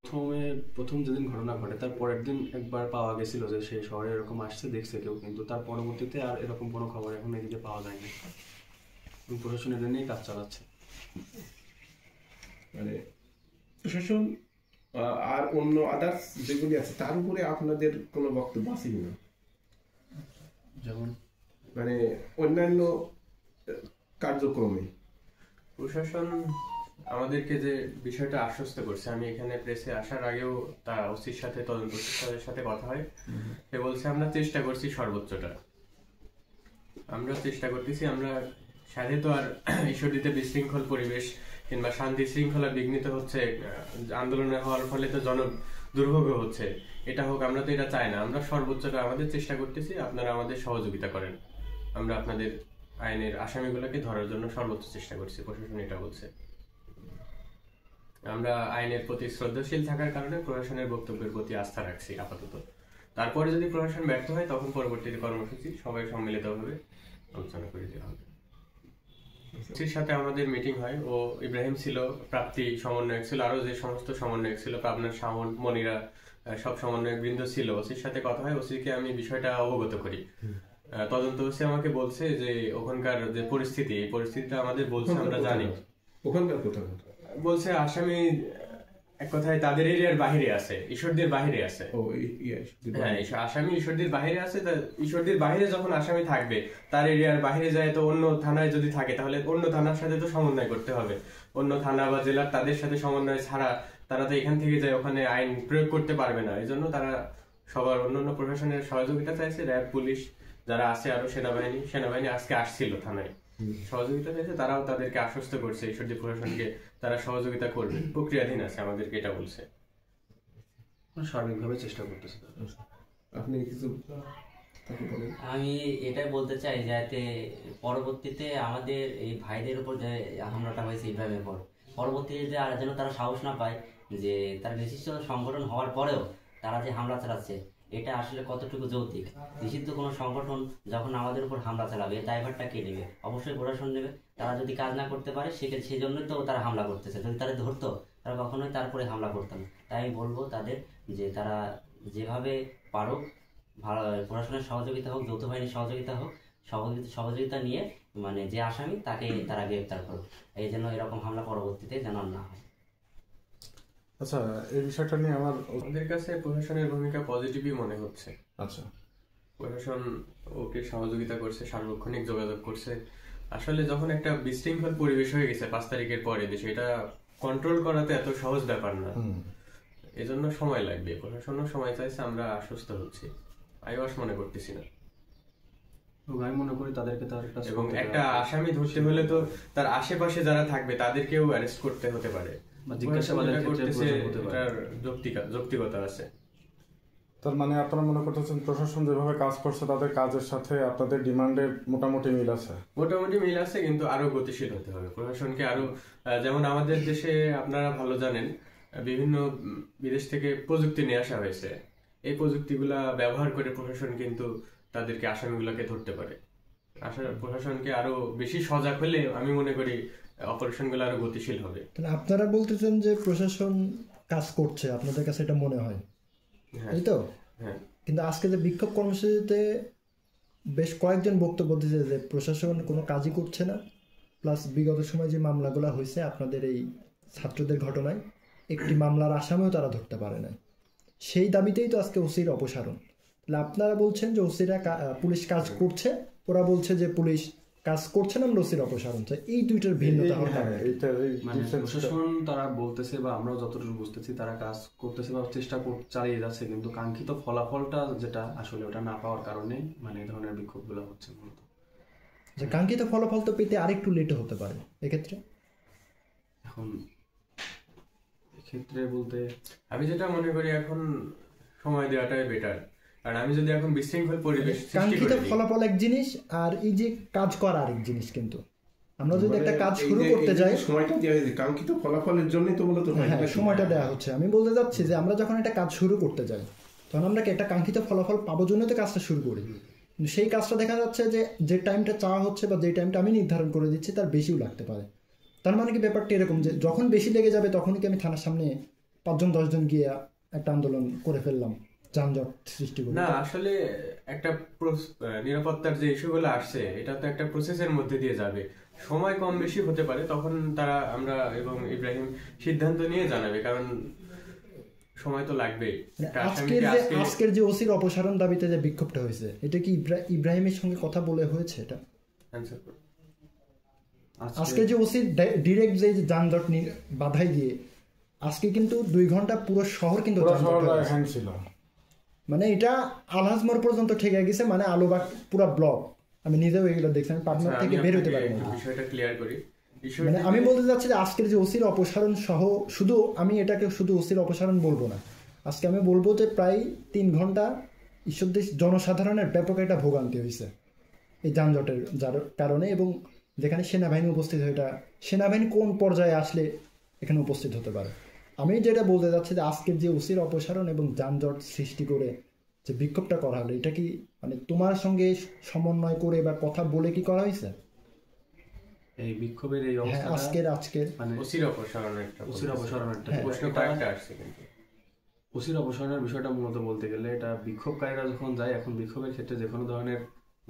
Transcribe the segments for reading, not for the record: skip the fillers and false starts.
প্রথম যেদিন ঘটনা ঘটে তার পরের দিন একবার পাওয়া গেছিল যে সেই শহরে এরকম আসছে, দেখছে কেউ, কিন্তু তার পরবর্তীতে আর এরকম কোনো খবর এখন এদিকে পাওয়া যায়নি। প্রশাসন এটা নিয়েই কাজ চালাচ্ছে। মানে প্রশাসন আর অন্য আদার্স যেগুলি আছে তার উপরে আপনাদের কোনো বক্তব্য আছে কিনা? যেমন মানে অন্যান্য কার্যক্রমে প্রশাসন আমাদেরকে যে বিষয়টা আশ্বস্ত করছে, আমি এখানে প্রেসে আসার আগেও তা ওসির সাথে তদন্তের সাথে কথা হয়, সে বলছে আমরা চেষ্টা করছি সর্বোচ্চটা, আমরা চেষ্টা করতেছি। আমরা সাথে তো আর ঈশ্বরদীতে বিশৃঙ্খল পরিবেশ কিংবা শান্তি শৃঙ্খলা বিঘ্নিত হচ্ছে, আন্দোলনে হওয়ার ফলে তো দুর্ভোগ হচ্ছে, এটা হোক, আমরা তো এটা চাই না। আমরা সর্বোচ্চটা আমাদের চেষ্টা করতেছি, আপনারা আমাদের সহযোগিতা করেন, আমরা আপনাদের আইনের আসামিগুলোকে ধরার জন্য সর্বোচ্চ চেষ্টা করছি, প্রশাসন এটা বলছে। আমরা আইনের প্রতি শ্রদ্ধাশীল থাকার কারণে প্রশাসনের বক্তব্যের প্রতি আস্থা রাখছি আপাতত। তারপরে যদি প্রশাসন ব্যর্থ হয় তখন পরবর্তীতে কর্মসূচি সবাই সম্মিলিতভাবে আলোচনা করে দেওয়া হবে। ওসির সাথে আমাদের মিটিং হয়, ও ইব্রাহিম ছিল, প্রাপ্তি সমন্বয়ক ছিল, আরো যে সমস্ত সমন্বয়ক ছিল, পাবনার শাওন, মনিরা, সব সমন্বয়ক বৃন্দ ছিল। ওসির সাথে কথা হয়, ওসিকে আমি বিষয়টা অবগত করি। তদন্ত ওসি আমাকে বলছে যে ওখানকার যে পরিস্থিতি, এই পরিস্থিতিটা আমাদের বলছে, আমরা জানি। ওখানকার কোথাও বলছে আসামি এক কথায় তাদের এরিয়ার বাহিরে আছে, ঈশ্বরদীর বাহিরে আছে। হ্যাঁ, আসামি ঈশ্বরদীর বাহিরে আছে। ঈশ্বরদীর বাহিরে যখন আসামি থাকবে, তার এরিয়ার বাহিরে যায়, তো অন্য থানায় যদি থাকে তাহলে অন্য থানার সাথে তো সমন্বয় করতে হবে। অন্য থানা বা জেলার তাদের সাথে সমন্বয় ছাড়া তারা তো এখান থেকে যায় ওখানে আইন প্রয়োগ করতে পারবে না। এই জন্য তারা সবার অন্যান্য প্রশাসনের সহযোগিতা চাইছে, র্যাব, পুলিশ যারা আছে, আরো সেনাবাহিনী আজকে আসছিল থানায়, সহযোগিতা চাইছে। তারাও তাদেরকে আশ্বস্ত করছে ঈশ্বরদী প্রশাসনকে তারা সহযোগিতা করবে, প্রক্রিয়াধীন আছে, আমাদেরকে এটা বলছে। সার্বিকভাবে চেষ্টা করতেছে। আপনি কিছু আমি এটাই বলতে চাই, যাতে পরবর্তীতে আমাদের এই ভাইদের উপর যে হামলাটা হয়েছে ইব্রাহিমের পর, পরবর্তীতে আর যেন তারা সাহস না পায় যে তার নিষিদ্ধ সংগঠন হওয়ার পরেও তারা যে হামলা চালাচ্ছে, এটা আসলে কতটুকু যৌক্তিক। নিষিদ্ধ কোনো সংগঠন যখন আমাদের উপর হামলা চালাবে, দায়ভারটা কে নেবে? অবশ্যই প্রশাসন নেবে। তারা যদি কাজ না করতে পারে, সেই জন্যই তো তারা হামলা করতেছে। যদি তারা ধরতো, তারা কখনোই তারপরে হামলা করতাম। তাই আমি বলবো তাদের যে তারা যেভাবে পারুক, ভালো প্রশাসনের সহযোগিতা হোক, যৌথ বাহিনীর সহযোগিতা হোক, সহযোগিতা নিয়ে মানে যে আসামি তাকে তারা গ্রেপ্তার করুক, এই জন্য এরকম হামলা পরবর্তীতে যেন না হয়। আচ্ছা, এই বিষয়টা নিয়ে আমাদের কাছে প্রশাসনের ভূমিকা পজিটিভই মনে হচ্ছে। আচ্ছা, প্রশাসন ওকে সহযোগিতা করছে, সার্বক্ষণিক যোগাযোগ করছে। আসলে যখন একটা বিশৃঙ্খল পরিবেশ হয়ে গেছে 5 তারিখের পরে, সেটা কন্ট্রোল করাতে এত সহজ ব্যাপার না, এজন্য সময় লাগবে। প্রশাসনও সময় চাইছে, আমরা আশ্বস্ত হচ্ছি, আইওয়াস মনে করতেছি না। আমি মনে করি তাদেরকে এবং একটা আসামি ধরতে হলে তো তার আশেপাশে যারা থাকবে তাদেরকেও অ্যারেস্ট করতে হতে পারে, যৌক্তিকতা আছে। তার মানে আপনারা মনে করতেছেন প্রশাসন যেভাবে কাজ করছে তাদের কাজের সাথে আপনাদের ডিমান্ডের মোটামুটি মিল আছে? মোটামুটি মিল আছে, কিন্তু আরো গতিশীল হতে হবে প্রশাসনকে। আরো যেমন আমাদের দেশে আপনারা ভালো জানেন, বিভিন্ন বিদেশ থেকে প্রযুক্তি নিয়ে আসা হয়েছে। এই প্রযুক্তিগুলা ব্যবহার করে প্রশাসন কিন্তু তাদেরকে আসামিগুলোকে ধরতে পারে। প্রশাসনকে আরো বেশি সজাগ হলে আমি মনে করি অপারেশনগুলো আরো গতিশীল হবে। আপনারা বলতেছেন যে প্রশাসন কাজ করছে, আপনাদের কাছে এটা মনে হয়, তাই তো? হ্যাঁ। কিন্তু আজকে যে বিক্ষোভ কর্মসূচিতে বেশ কয়েকজন বক্তব্য দিয়েছে যে প্রশাসন কোনো কাজই করছে না, প্লাস বিগত সময় যে মামলাগুলো হয়েছে আপনাদের এই ছাত্রদের ঘটনায়, একটি মামলার আসামিও তারা ধরতে পারে না। সেই দাবিতেই তো আজকে ওসির অপসারণ। তাহলে আপনারা বলছেন যে ওসিরা পুলিশ কাজ করছে, ওরা বলছে যে পুলিশ কাজ করছে না, ওসির অপসারণ চাই। এই দুইটার ভিন্নতা প্রশাসন তারা বলতেছে বা আমরাও যতটুকু বুঝতেছি তারা কাজ করতেছে বা চেষ্টা চালিয়ে যাচ্ছে, কিন্তু কাঙ্ক্ষিত ফলাফলটা যেটা আসলে ওটা না পাওয়ার কারণে মানে এই ধরনের বিক্ষোভগুলো হচ্ছে মূলত। যে কাঙ্ক্ষিত ফলাফল তো পেতে আরেকটু লেটে হতে পারে এক্ষেত্রে। এখন এক্ষেত্রে বলতে আমি যেটা মনে করি এখন সময় দেওয়াটাই বেটার। কারণ আমি যদি এখন বিশৃঙ্খল পরিবেশ, কাঙ্ক্ষিত ফলাফল এক জিনিস আর এই যে কাজ করা আরেক জিনিস। কিন্তু আমরা যদি একটা কাজ শুরু করতে যাই, সময়টা দেওয়া হয়েছে কাঙ্ক্ষিত ফলাফলের জন্যই তো মূলত সময়টা দেওয়া হচ্ছে। আমি বলতে যাচ্ছি যে আমরা যখন একটা কাজ শুরু করতে যাই তখন আমরা একটা কাঙ্ক্ষিত ফলাফল পাবো জন্য তো কাজটা শুরু করি, কিন্তু সেই কাজটা দেখা যাচ্ছে যে টাইমটা চাওয়া হচ্ছে বা যে টাইমটা আমি নির্ধারণ করে দিচ্ছি তার বেশিও লাগতে পারে। তার মানে কি ব্যাপারটা এরকম যে যখন বেশি লেগে যাবে তখনই কি আমি থানার সামনে 5-10 জন গিয়ে একটা আন্দোলন করে ফেললাম, যানজট সৃষ্টি করে? না, আসলে একটা নিরাপত্তার যে ইস্যুগুলো আসছে, এটা তো একটা প্রসেসের মধ্যে দিয়ে যাবে, সময় কম বেশি হতে পারে, তখন তারা আমরা এবং ইব্রাহিম সিদ্ধান্ত নিয়ে জানাবে, কারণ সময় তো লাগবেই। আজকের যে ওসির অপসারণ দাবিতে যে বিক্ষোভটা হয়েছে, এটা কি ইব্রাহিমের সঙ্গে কথা বলে হয়েছে? এটা আজকে যে ওসির ডিরেক্ট যে যানজট বাধাই দিয়ে আজকে কিন্তু 2 ঘন্টা পুরো শহর কিন্তু ছিল, মানে এটা আলহাজ মোড় পর্যন্ত ঠেকে গেছে, মানে আলুবাগ পুরো ব্লক। আমি নিজেও এগুলো দেখছি, আমি পাটনার থেকে বের হতে পারি না। বিষয়টা ক্লিয়ার করি, মানে আমি বলতে চাচ্ছি যে আজকের যে ওসির অপসারণ সহ, শুধু আমি এটাকে শুধু ওসির অপসারণ বলবো না, আজকে আমি বলবো যে প্রায় 3 ঘন্টা ঈশ্বরদেশ জনসাধারণের ব্যাপক একটা ভোগান্তি হয়েছে এই যানজটের কারণে, এবং যেখানে সেনাবাহিনী উপস্থিত হয়, এটা সেনাবাহিনী কোন পর্যায়ে আসলে এখানে উপস্থিত হতে পারে। আমি যেটা বলতে চাচ্ছি যে আজকের যে ওসির অপসারণ এবং যানজট সৃষ্টি করে যে বিক্ষোভটা করা হলো, এটা কি মানে তোমার সঙ্গে সমন্বয় করে বা কথা বলে কি করা হয়েছে? এই বিক্ষোভের এই অবস্থা আজকের মানে ওসির অপসারণের ওসির অপসারণের বিষয়টা মূলত বলতে গেলে, এটা বিক্ষোভকারীরা যখন যায়, এখন বিক্ষোভের ক্ষেত্রে যে কোনো ধরনের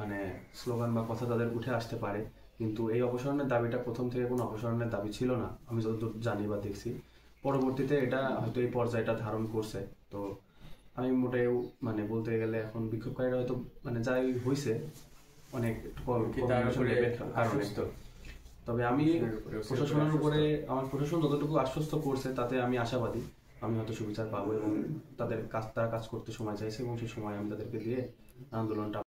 মানে স্লোগান বা কথা তাদের উঠে আসতে পারে, কিন্তু এই অপসারণের দাবিটা প্রথম থেকে কোনো অপসারণের দাবি ছিল না, আমি যতদূর জানি বা দেখছি। পরবর্তীতে এটা হয়তো এই পর্যায়টা ধারণ করছে। তো আমি মোটেও মানে বলতে গেলে এখন বিক্ষোভকারীরা হয়তো মানে যাই হয়েছে অনেক কারণে, তবে আমি প্রশাসনের উপরে আমার প্রশাসন যতটুকু আশ্বস্ত করছে তাতে আমি আশাবাদী আমি হয়তো সুবিচার পাবো, এবং তারা কাজ করতে সময় চাইছে, এবং সেই সময় আমি তাদেরকে দিয়ে আন্দোলনটা